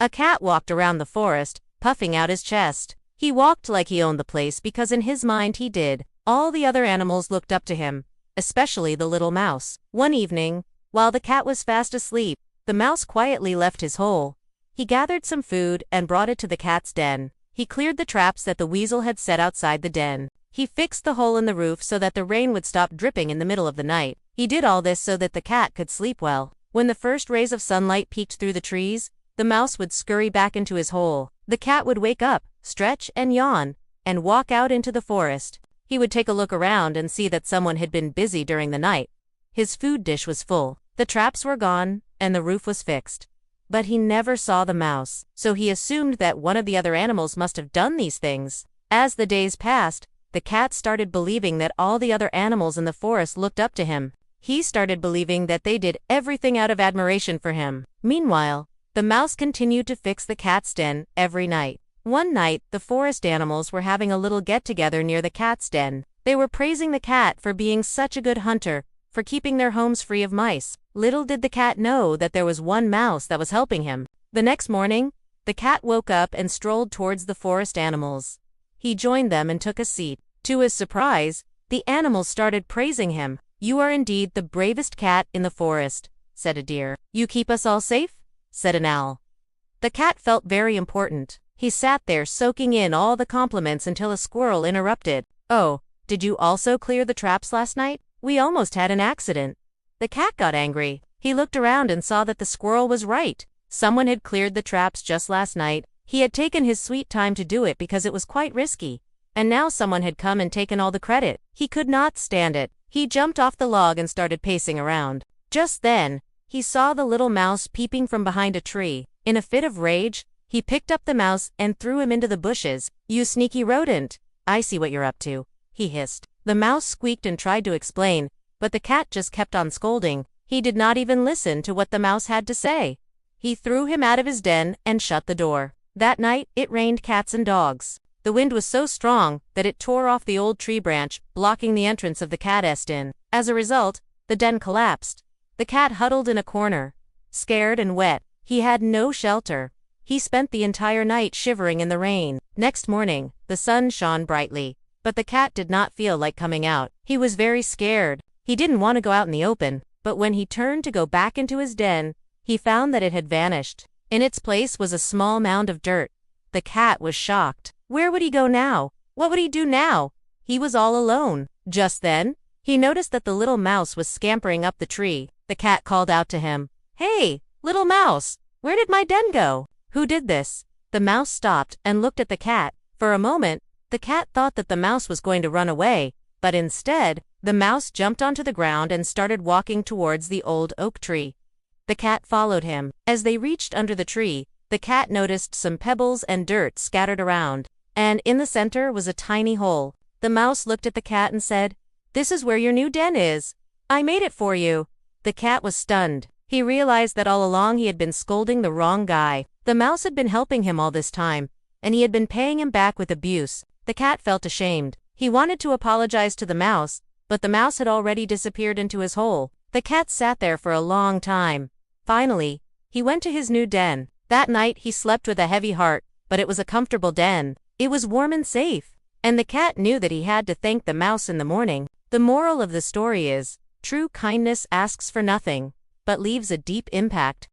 A cat walked around the forest, puffing out his chest. He walked like he owned the place because in his mind he did. All the other animals looked up to him, especially the little mouse. One evening, while the cat was fast asleep, the mouse quietly left his hole. He gathered some food and brought it to the cat's den. He cleared the traps that the weasel had set outside the den. He fixed the hole in the roof so that the rain would stop dripping in the middle of the night. He did all this so that the cat could sleep well. When the first rays of sunlight peeked through the trees, the mouse would scurry back into his hole. The cat would wake up, stretch and yawn, and walk out into the forest. He would take a look around and see that someone had been busy during the night. His food dish was full, the traps were gone, and the roof was fixed. But he never saw the mouse, so he assumed that one of the other animals must have done these things. As the days passed, the cat started believing that all the other animals in the forest looked up to him. He started believing that they did everything out of admiration for him. Meanwhile, the mouse continued to fix the cat's den every night. One night, the forest animals were having a little get-together near the cat's den. They were praising the cat for being such a good hunter, for keeping their homes free of mice. Little did the cat know that there was one mouse that was helping him. The next morning, the cat woke up and strolled towards the forest animals. He joined them and took a seat. To his surprise, the animals started praising him. "You are indeed the bravest cat in the forest," said a deer. "You keep us all safe?" said an owl. The cat felt very important. He sat there soaking in all the compliments until a squirrel interrupted. "Oh, did you also clear the traps last night? We almost had an accident." The cat got angry. He looked around and saw that the squirrel was right. Someone had cleared the traps just last night. He had taken his sweet time to do it because it was quite risky. And now someone had come and taken all the credit. He could not stand it. He jumped off the log and started pacing around. Just then, he saw the little mouse peeping from behind a tree. In a fit of rage, he picked up the mouse and threw him into the bushes. "You sneaky rodent! I see what you're up to," he hissed. The mouse squeaked and tried to explain, but the cat just kept on scolding. He did not even listen to what the mouse had to say. He threw him out of his den and shut the door. That night, it rained cats and dogs. The wind was so strong that it tore off the old tree branch, blocking the entrance of the cat's den. As a result, the den collapsed. The cat huddled in a corner, scared and wet. He had no shelter. He spent the entire night shivering in the rain. Next morning, the sun shone brightly, but the cat did not feel like coming out. He was very scared. He didn't want to go out in the open, but when he turned to go back into his den, he found that it had vanished. In its place was a small mound of dirt. The cat was shocked. Where would he go now? What would he do now? He was all alone. Just then, he noticed that the little mouse was scampering up the tree. The cat called out to him, "Hey, little mouse, where did my den go? Who did this?" The mouse stopped and looked at the cat. For a moment, the cat thought that the mouse was going to run away, but instead, the mouse jumped onto the ground and started walking towards the old oak tree. The cat followed him. As they reached under the tree, the cat noticed some pebbles and dirt scattered around, and in the center was a tiny hole. The mouse looked at the cat and said, "This is where your new den is. I made it for you." The cat was stunned. He realized that all along he had been scolding the wrong guy. The mouse had been helping him all this time, and he had been paying him back with abuse. The cat felt ashamed. He wanted to apologize to the mouse, but the mouse had already disappeared into his hole. The cat sat there for a long time. Finally, he went to his new den. That night he slept with a heavy heart, but it was a comfortable den. It was warm and safe, and the cat knew that he had to thank the mouse in the morning. The moral of the story is, true kindness asks for nothing, but leaves a deep impact.